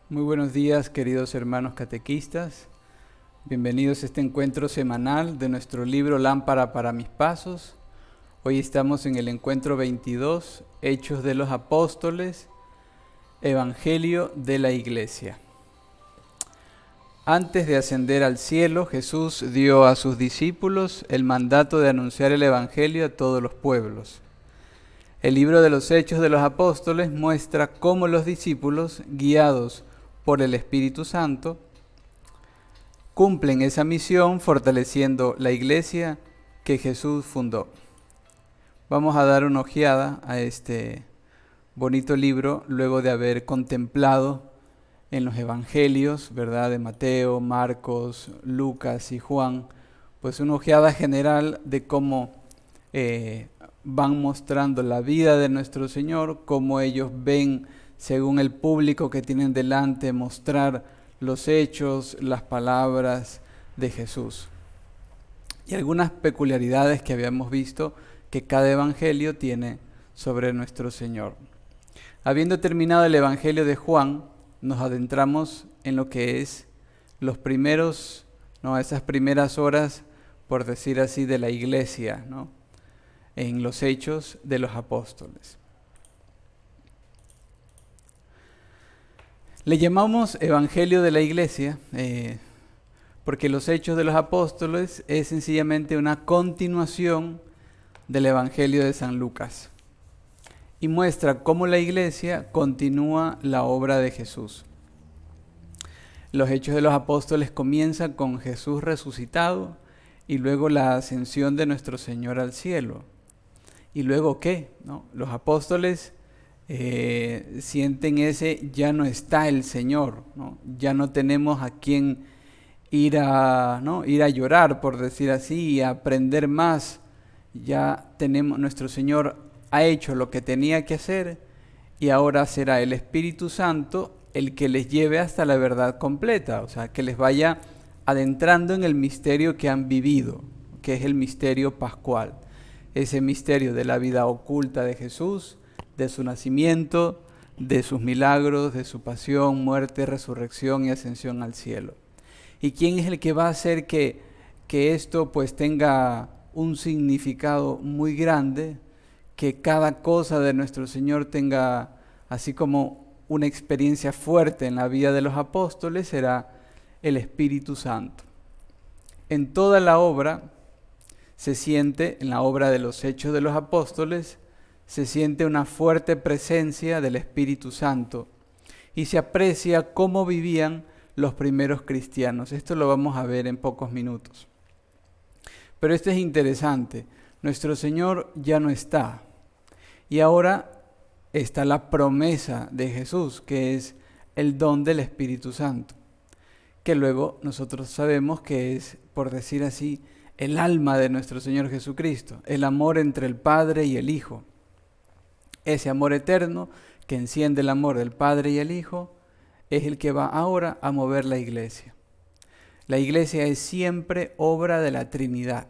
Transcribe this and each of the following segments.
Muy buenos días, queridos hermanos catequistas. Bienvenidos a este encuentro semanal de nuestro libro Lámpara para mis pasos. Hoy estamos en el encuentro 22, Hechos de los Apóstoles, Evangelio de la Iglesia. Antes de ascender al cielo, Jesús dio a sus discípulos el mandato de anunciar el Evangelio a todos los pueblos. El libro de los Hechos de los Apóstoles muestra cómo los discípulos, guiados por el Espíritu Santo, cumplen esa misión fortaleciendo la iglesia que Jesús fundó. Vamos a dar una ojeada a este bonito libro luego de haber contemplado en los evangelios, ¿verdad?, de Mateo, Marcos, Lucas y Juan, pues una ojeada general de cómo van mostrando la vida de nuestro Señor, cómo ellos ven, según el público que tienen delante, mostrar los hechos, las palabras de Jesús. Y algunas peculiaridades que habíamos visto que cada evangelio tiene sobre nuestro Señor. Habiendo terminado el evangelio de Juan, nos adentramos en lo que es los primeros, esas primeras horas, por decir así, de la iglesia, en los hechos de los apóstoles. Le llamamos Evangelio de la Iglesia porque los Hechos de los Apóstoles es sencillamente una continuación del Evangelio de San Lucas y muestra cómo la Iglesia continúa la obra de Jesús. Los Hechos de los Apóstoles comienzan con Jesús resucitado y luego la ascensión de nuestro Señor al cielo. ¿Y luego qué? Los apóstoles sienten ya no está el Señor, ya no tenemos a quién ir a llorar, por decir así, y a aprender más. Ya tenemos, nuestro Señor ha hecho lo que tenía que hacer y ahora será el Espíritu Santo el que les lleve hasta la verdad completa, o sea, que les vaya adentrando en el misterio que han vivido, que es el misterio pascual, ese misterio de la vida oculta de Jesús, de su nacimiento, de sus milagros, de su pasión, muerte, resurrección y ascensión al cielo. ¿Y quién es el que va a hacer que esto pues tenga un significado muy grande, que cada cosa de nuestro Señor tenga así como una experiencia fuerte en la vida de los apóstoles? Será el Espíritu Santo. En toda la obra se siente, en la obra de los Hechos de los Apóstoles, se siente una fuerte presencia del Espíritu Santo y se aprecia cómo vivían los primeros cristianos. Esto lo vamos a ver en pocos minutos. Pero esto es interesante. Nuestro Señor ya no está. Y ahora está la promesa de Jesús, que es el don del Espíritu Santo, que luego nosotros sabemos que es, por decir así, el alma de nuestro Señor Jesucristo, el amor entre el Padre y el Hijo. Ese amor eterno que enciende el amor del Padre y el Hijo es el que va ahora a mover la iglesia. La iglesia es siempre obra de la Trinidad,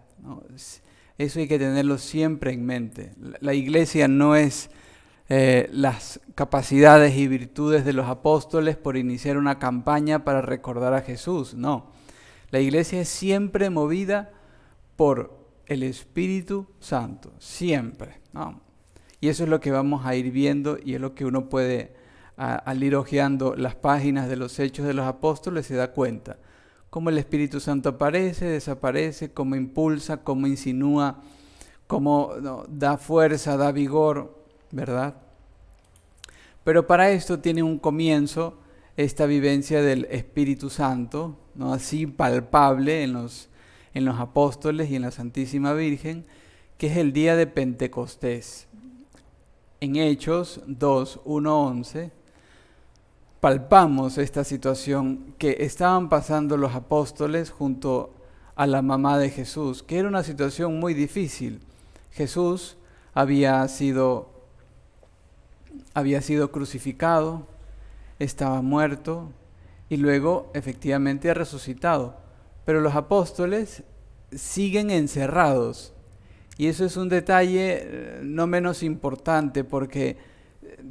Eso hay que tenerlo siempre en mente. La iglesia no es las capacidades y virtudes de los apóstoles por iniciar una campaña para recordar a Jesús, no. La iglesia es siempre movida por el Espíritu Santo, siempre, Y eso es lo que vamos a ir viendo y es lo que uno puede, al ir hojeando las páginas de los Hechos de los Apóstoles, se da cuenta. Cómo el Espíritu Santo aparece, desaparece, cómo impulsa, cómo insinúa, cómo da fuerza, da vigor, ¿verdad? Pero para esto tiene un comienzo esta vivencia del Espíritu Santo, así palpable en los apóstoles y en la Santísima Virgen, que es el día de Pentecostés. En Hechos 2, 1, 11, palpamos esta situación que estaban pasando los apóstoles junto a la mamá de Jesús, que era una situación muy difícil. Jesús había sido crucificado, estaba muerto y luego efectivamente ha resucitado. Pero los apóstoles siguen encerrados y eso es un detalle no menos importante porque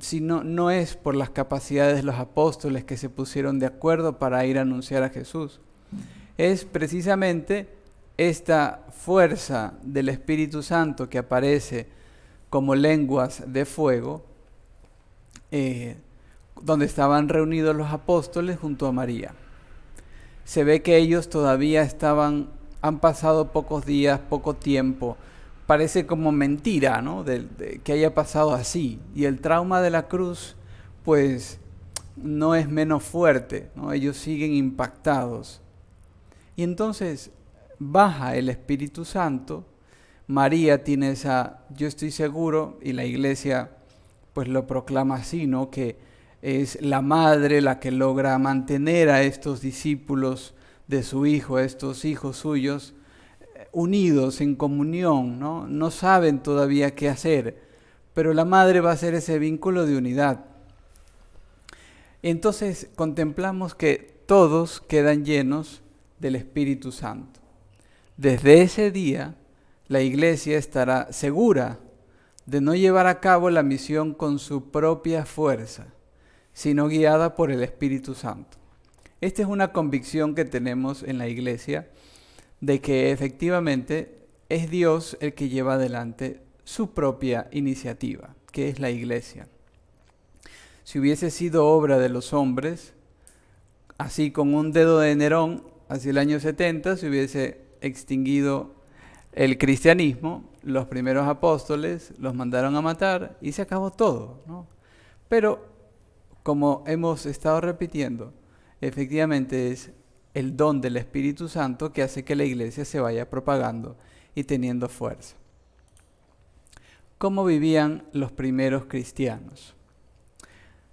sino no es por las capacidades de los apóstoles que se pusieron de acuerdo para ir a anunciar a Jesús. Es precisamente esta fuerza del Espíritu Santo que aparece como lenguas de fuego, donde estaban reunidos los apóstoles junto a María. Se ve que ellos todavía han pasado pocos días, poco tiempo. Parece como mentira, ¿no? De que haya pasado así. Y el trauma de la cruz, pues, no es menos fuerte, ¿no? Ellos siguen impactados. Y entonces baja el Espíritu Santo. María tiene yo estoy seguro, y la iglesia pues lo proclama así, ¿no? Que es la madre la que logra mantener a estos discípulos de su hijo, a estos hijos suyos, unidos en comunión, ¿no? No saben todavía qué hacer, pero la madre va a ser ese vínculo de unidad. Entonces contemplamos que todos quedan llenos del Espíritu Santo. Desde ese día, la iglesia estará segura de no llevar a cabo la misión con su propia fuerza, sino guiada por el Espíritu Santo. Esta es una convicción que tenemos en la iglesia, de que efectivamente es Dios el que lleva adelante su propia iniciativa, que es la iglesia. Si hubiese sido obra de los hombres, así con un dedo de Nerón, hacia el año 70, se hubiese extinguido el cristianismo, los primeros apóstoles los mandaron a matar y se acabó todo, ¿no? Pero, como hemos estado repitiendo, efectivamente es el don del Espíritu Santo que hace que la iglesia se vaya propagando y teniendo fuerza. ¿Cómo vivían los primeros cristianos?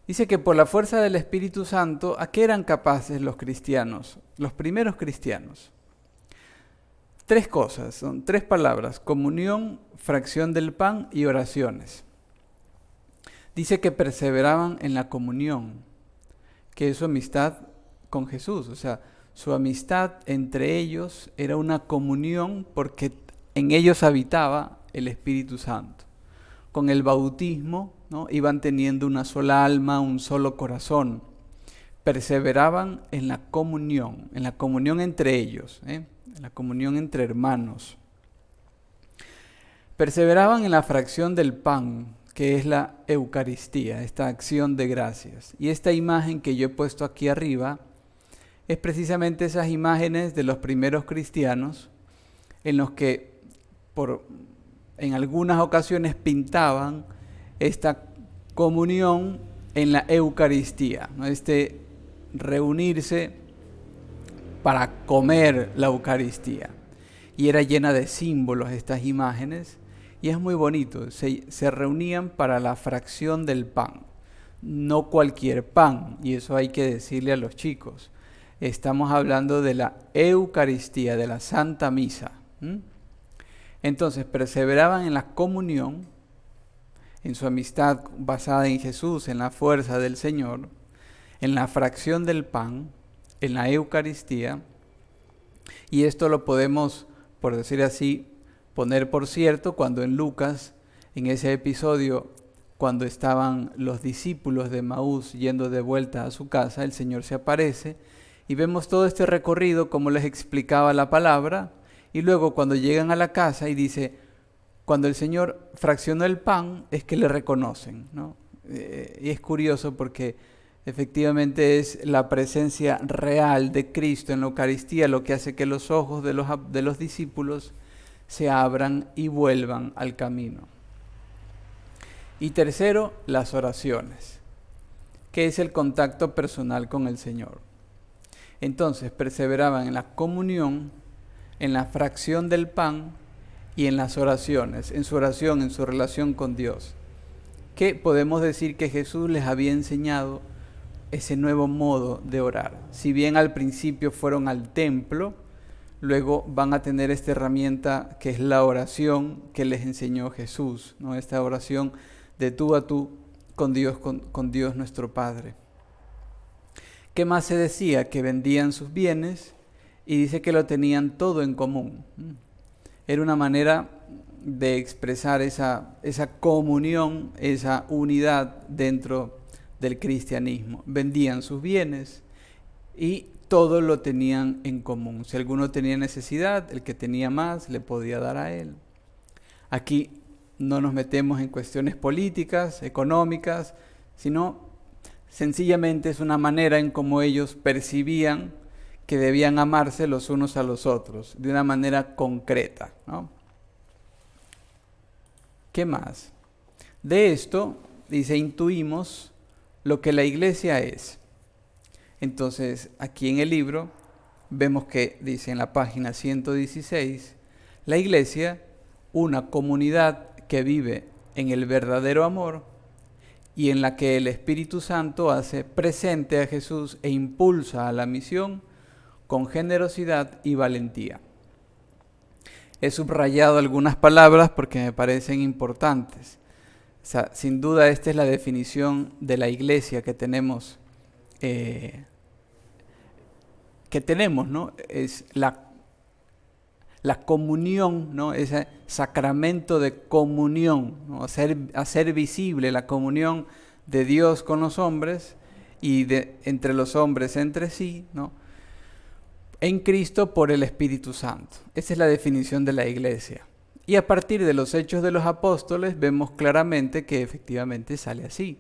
Dice que por la fuerza del Espíritu Santo, ¿a qué eran capaces los cristianos, los primeros cristianos? Tres cosas, son tres palabras: comunión, fracción del pan y oraciones. Dice que perseveraban en la comunión, que es su amistad con Jesús, o sea, su amistad entre ellos era una comunión porque en ellos habitaba el Espíritu Santo. Con el bautismo, ¿no?, iban teniendo una sola alma, un solo corazón. Perseveraban en la comunión entre ellos, en la comunión entre hermanos. Perseveraban en la fracción del pan, que es la Eucaristía, esta acción de gracias. Y esta imagen que yo he puesto aquí arriba es precisamente esas imágenes de los primeros cristianos en los que en algunas ocasiones pintaban esta comunión en la Eucaristía, ¿no? Este reunirse para comer la Eucaristía. Y era llena de símbolos estas imágenes, y es muy bonito. Se reunían para la fracción del pan, no cualquier pan, y eso hay que decirle a los chicos. Estamos hablando de la Eucaristía, de la Santa Misa. Entonces perseveraban en la comunión, en su amistad basada en Jesús, en la fuerza del Señor, en la fracción del pan, en la Eucaristía. Y esto lo podemos, por decir así, poner por cierto cuando en Lucas, en ese episodio, cuando estaban los discípulos de Emaús yendo de vuelta a su casa, el Señor se aparece y vemos todo este recorrido como les explicaba la palabra, y luego cuando llegan a la casa y dice, cuando el Señor fraccionó el pan es que le reconocen, ¿no? Y es curioso porque efectivamente es la presencia real de Cristo en la Eucaristía lo que hace que los ojos de los discípulos se abran y vuelvan al camino. Y tercero, las oraciones, que es el contacto personal con el Señor. Entonces perseveraban en la comunión, en la fracción del pan y en las oraciones, en su oración, en su relación con Dios. Que podemos decir que Jesús les había enseñado ese nuevo modo de orar. Si bien al principio fueron al templo, luego van a tener esta herramienta que es la oración que les enseñó Jesús, ¿no? Esta oración de tú a tú con Dios nuestro Padre. ¿Qué más se decía? Que vendían sus bienes y dice que lo tenían todo en común. Era una manera de expresar esa comunión, esa unidad dentro del cristianismo. Vendían sus bienes y todo lo tenían en común. Si alguno tenía necesidad, el que tenía más le podía dar a él. Aquí no nos metemos en cuestiones políticas, económicas, sino sencillamente es una manera en cómo ellos percibían que debían amarse los unos a los otros, de una manera concreta, ¿no? ¿Qué más? De esto, dice, intuimos lo que la iglesia es. Entonces, aquí en el libro vemos que dice en la página 116, la iglesia, una comunidad que vive en el verdadero amor y en la que el Espíritu Santo hace presente a Jesús e impulsa a la misión con generosidad y valentía. He subrayado algunas palabras porque me parecen importantes. O sea, sin duda esta es la definición de la iglesia que tenemos, ¿no? Es la comunión, ¿no? Ese sacramento de comunión, ¿no? Hacer visible la comunión de Dios con los hombres y entre los hombres entre sí, ¿no? En Cristo por el Espíritu Santo. Esa es la definición de la iglesia. Y a partir de los hechos de los apóstoles vemos claramente que efectivamente sale así.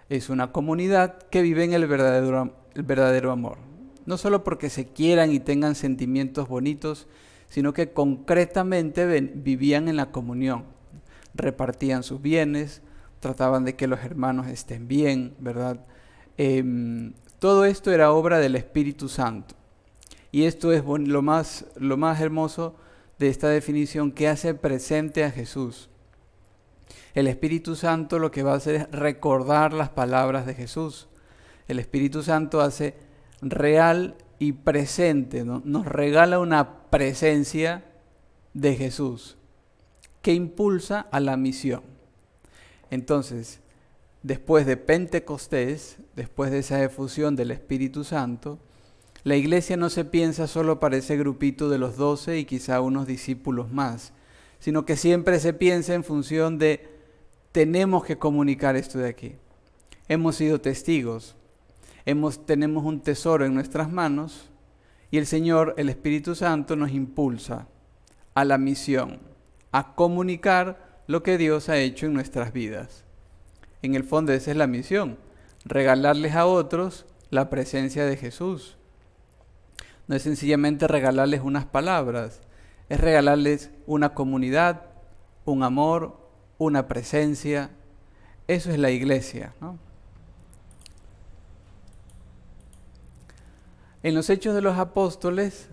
Es una comunidad que vive en el verdadero amor. No solo porque se quieran y tengan sentimientos bonitos, sino que concretamente vivían en la comunión. Repartían sus bienes, trataban de que los hermanos estén bien, ¿verdad? Todo esto era obra del Espíritu Santo. Y esto es lo más hermoso de esta definición, que hace presente a Jesús. El Espíritu Santo lo que va a hacer es recordar las palabras de Jesús. El Espíritu Santo hace real y presente, ¿no? Nos regala una presencia de Jesús que impulsa a la misión. Entonces, después de Pentecostés, después de esa efusión del Espíritu Santo, la iglesia no se piensa solo para ese grupito de los 12 y quizá unos discípulos más, sino que siempre se piensa en función de tenemos que comunicar esto de aquí. Hemos sido testigos, tenemos un tesoro en nuestras manos y el Señor, el Espíritu Santo, nos impulsa a la misión, a comunicar lo que Dios ha hecho en nuestras vidas. En el fondo esa es la misión, regalarles a otros la presencia de Jesús. No es sencillamente regalarles unas palabras, es regalarles una comunidad, un amor, una presencia. Eso es la iglesia, ¿no? En los Hechos de los Apóstoles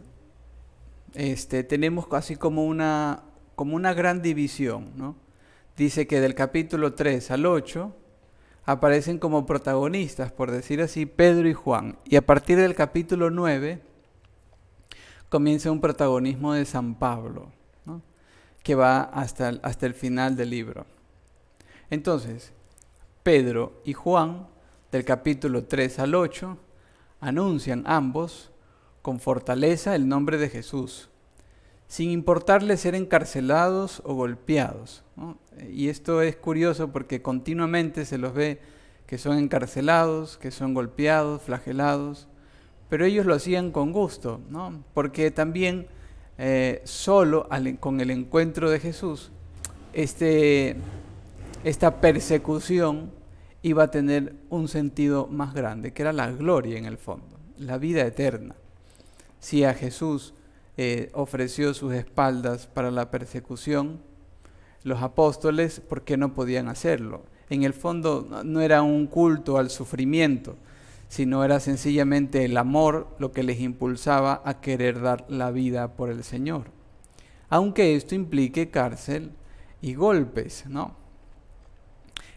tenemos así como una gran división, ¿no? Dice que del capítulo 3 al 8 aparecen como protagonistas, por decir así, Pedro y Juan. Y a partir del capítulo 9 comienza un protagonismo de San Pablo, ¿no? Que va hasta el final del libro. Entonces, Pedro y Juan, del capítulo 3 al 8, anuncian ambos con fortaleza el nombre de Jesús, sin importarles ser encarcelados o golpeados, ¿no? Y esto es curioso porque continuamente se los ve que son encarcelados, que son golpeados, flagelados, pero ellos lo hacían con gusto, ¿no? Porque también con el encuentro de Jesús, esta persecución iba a tener un sentido más grande, que era la gloria en el fondo, la vida eterna. Si a Jesús ofreció sus espaldas para la persecución, los apóstoles, ¿por qué no podían hacerlo? En el fondo no era un culto al sufrimiento, sino era sencillamente el amor lo que les impulsaba a querer dar la vida por el Señor. Aunque esto implique cárcel y golpes, ¿no?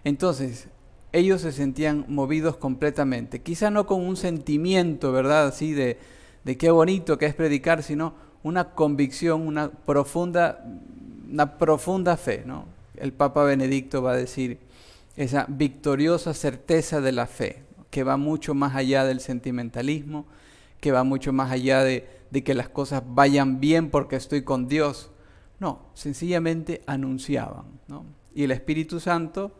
Entonces, ellos se sentían movidos completamente, quizá no con un sentimiento, ¿verdad?, así de qué bonito que es predicar, sino una convicción, una profunda fe, ¿no? El Papa Benedicto va a decir esa victoriosa certeza de la fe, que va mucho más allá del sentimentalismo, que va mucho más allá de que las cosas vayan bien porque estoy con Dios. No, sencillamente anunciaban, ¿no? Y el Espíritu Santo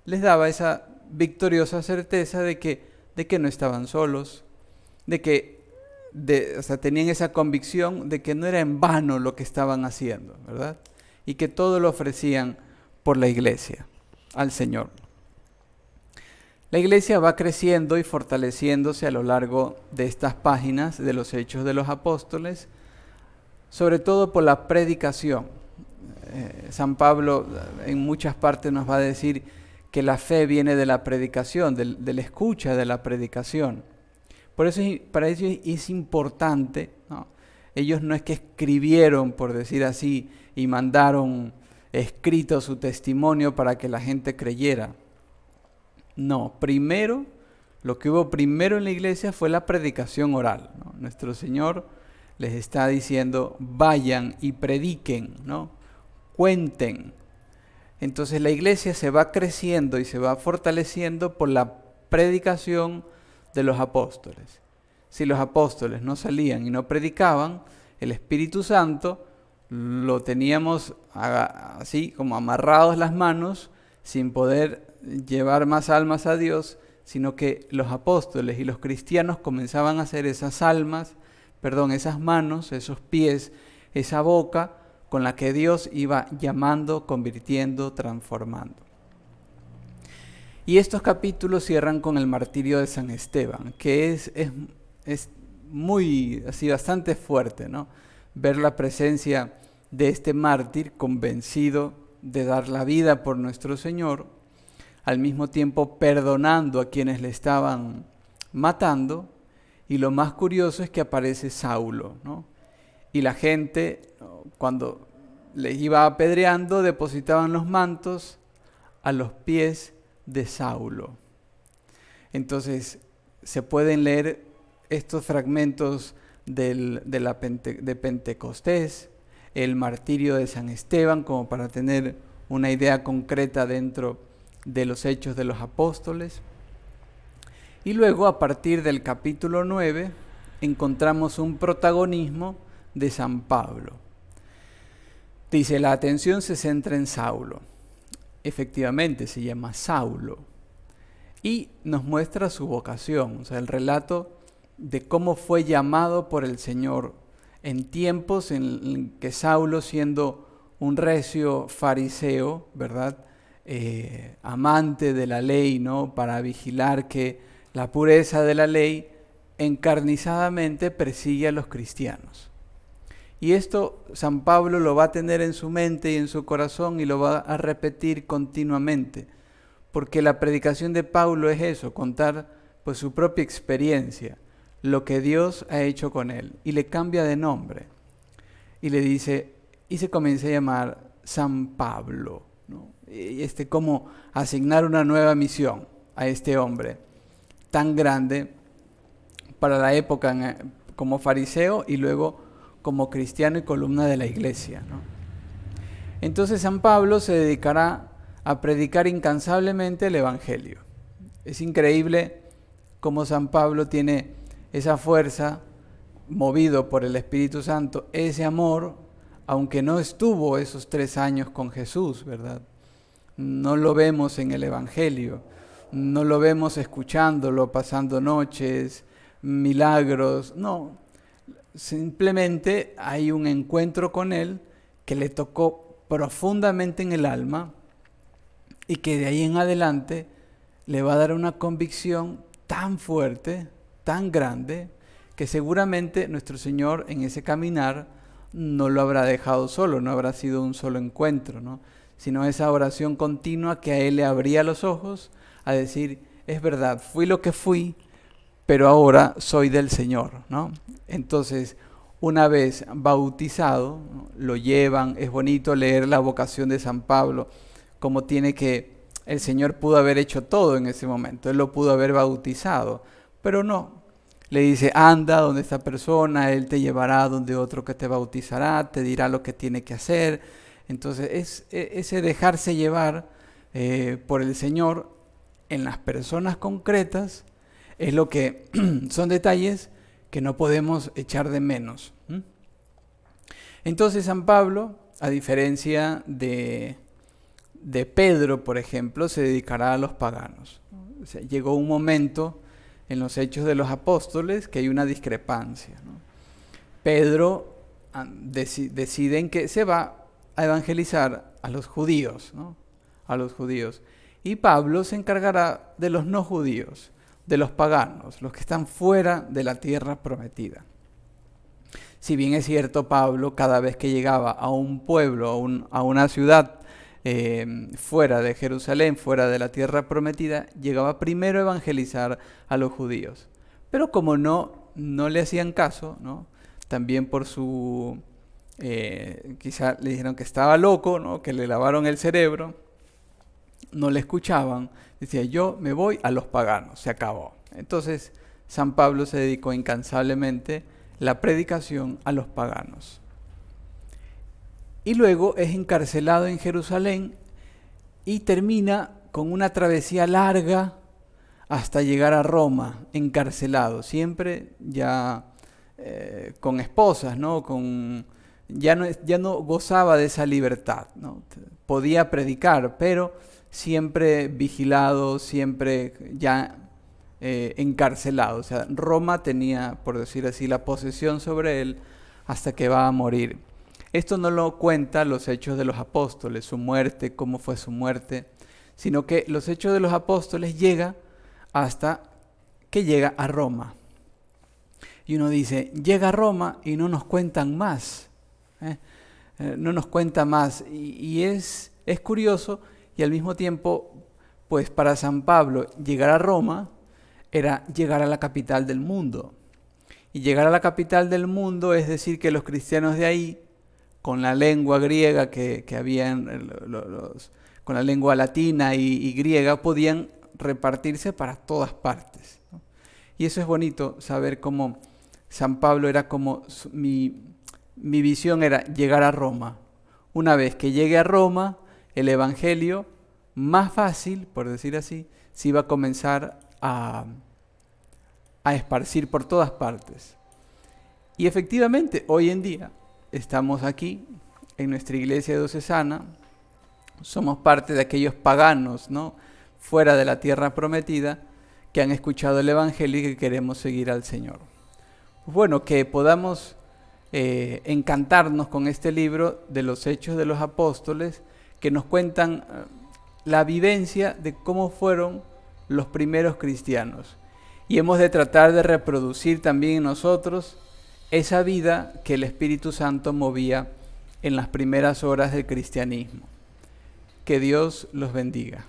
les daba esa victoriosa certeza de que no estaban solos, o sea, tenían esa convicción de que no era en vano lo que estaban haciendo, ¿verdad? Y que todo lo ofrecían por la iglesia, al Señor. La iglesia va creciendo y fortaleciéndose a lo largo de estas páginas de los Hechos de los Apóstoles, sobre todo por la predicación. San Pablo en muchas partes nos va a decir que la fe viene de la predicación, de la escucha de la predicación. Por eso, para ellos es importante, ¿no? Ellos no es que escribieron, por decir así, y mandaron escrito su testimonio para que la gente creyera. No, primero, lo que hubo primero en la iglesia fue la predicación oral, ¿no? Nuestro Señor les está diciendo, vayan y prediquen, ¿no? Cuenten. Entonces la iglesia se va creciendo y se va fortaleciendo por la predicación de los apóstoles. Si los apóstoles no salían y no predicaban, el Espíritu Santo lo teníamos así como amarrados las manos, sin poder llevar más almas a Dios, sino que los apóstoles y los cristianos comenzaban a hacer esas manos, esos pies, esa boca con la que Dios iba llamando, convirtiendo, transformando. Y estos capítulos cierran con el martirio de San Esteban, que es muy, así bastante fuerte, ¿no? Ver la presencia de este mártir convencido de dar la vida por nuestro Señor, al mismo tiempo perdonando a quienes le estaban matando, y lo más curioso es que aparece Saulo, ¿no? Y la gente, cuando les iba apedreando, depositaban los mantos a los pies de Saulo. Entonces se pueden leer estos fragmentos de Pentecostés, el martirio de San Esteban, como para tener una idea concreta dentro de los Hechos de los Apóstoles. Y luego, a partir del capítulo 9, encontramos un protagonismo de San Pablo. Dice, la atención se centra en Saulo. Efectivamente, se llama Saulo. Y nos muestra su vocación, o sea, el relato de cómo fue llamado por el Señor en tiempos en que Saulo, siendo un recio fariseo, ¿verdad?, amante de la ley, ¿no?, para vigilar que la pureza de la ley encarnizadamente persigue a los cristianos. Y esto San Pablo lo va a tener en su mente y en su corazón y lo va a repetir continuamente, porque la predicación de Pablo es eso, contar pues su propia experiencia, lo que Dios ha hecho con él, y le cambia de nombre y le dice, y se comienza a llamar San Pablo, ¿no? Y como asignar una nueva misión a este hombre tan grande para la época como fariseo y luego como cristiano y columna de la iglesia, ¿no? Entonces San Pablo se dedicará a predicar incansablemente el Evangelio. Es increíble cómo San Pablo tiene esa fuerza, movido por el Espíritu Santo, ese amor, aunque no estuvo esos 3 años con Jesús, ¿verdad? No lo vemos en el Evangelio, no lo vemos escuchándolo, pasando noches, milagros, no. Simplemente hay un encuentro con él que le tocó profundamente en el alma y que de ahí en adelante le va a dar una convicción tan fuerte, tan grande, que seguramente nuestro Señor en ese caminar no lo habrá dejado solo, no habrá sido un solo encuentro, ¿no?, sino esa oración continua que a él le abría los ojos a decir, es verdad, fui lo que fui, pero ahora soy del Señor, ¿no? Entonces, una vez bautizado, ¿no?, lo llevan, es bonito leer la vocación de San Pablo, como el Señor pudo haber hecho todo en ese momento, Él lo pudo haber bautizado, pero no. Le dice, anda donde esta persona, Él te llevará donde otro que te bautizará, te dirá lo que tiene que hacer. Entonces, ese dejarse llevar por el Señor en las personas concretas es lo que son detalles que no podemos echar de menos. Entonces San Pablo a diferencia de Pedro, por ejemplo, se dedicará a los paganos. O sea, llegó un momento en los Hechos de los Apóstoles que hay una discrepancia, ¿no? Pedro decide que se va a evangelizar a los judíos, ¿no? A los judíos. Y Pablo se encargará de los no judíos, de los paganos, los que están fuera de la tierra prometida. Si bien es cierto, Pablo, cada vez que llegaba a un pueblo, a una ciudad fuera de Jerusalén, fuera de la tierra prometida, llegaba primero a evangelizar a los judíos. Pero como no le hacían caso, ¿no? También por su... quizá le dijeron que estaba loco, ¿no? Que le lavaron el cerebro, no le escuchaban, decía, yo me voy a los paganos, se acabó. Entonces, San Pablo se dedicó incansablemente la predicación a los paganos. Y luego es encarcelado en Jerusalén y termina con una travesía larga hasta llegar a Roma, encarcelado, siempre ya con esposas, ¿no? Ya no gozaba de esa libertad, ¿no? Podía predicar, pero siempre vigilado, siempre ya encarcelado. O sea, Roma tenía, por decir así, la posesión sobre él hasta que va a morir. Esto no lo cuenta los Hechos de los Apóstoles, su muerte, cómo fue su muerte, sino que los Hechos de los Apóstoles llega hasta que llega a Roma. Y uno dice, llega a Roma y no nos cuentan más. No nos cuenta más. Y es curioso y al mismo tiempo, pues para San Pablo llegar a Roma era llegar a la capital del mundo. Y llegar a la capital del mundo es decir que los cristianos de ahí, con la lengua griega que habían, con la lengua latina y griega, podían repartirse para todas partes, ¿no? Y eso es bonito, saber cómo San Pablo era como, mi visión era llegar a Roma. Una vez que llegue a Roma, el Evangelio, más fácil, por decir así, se iba a comenzar a esparcir por todas partes. Y efectivamente, hoy en día, estamos aquí, en nuestra iglesia diocesana, somos parte de aquellos paganos, ¿no? Fuera de la tierra prometida, que han escuchado el Evangelio y que queremos seguir al Señor. Bueno, que podamos encantarnos con este libro de los Hechos de los Apóstoles, que nos cuentan la vivencia de cómo fueron los primeros cristianos. Y hemos de tratar de reproducir también en nosotros esa vida que el Espíritu Santo movía en las primeras horas del cristianismo. Que Dios los bendiga.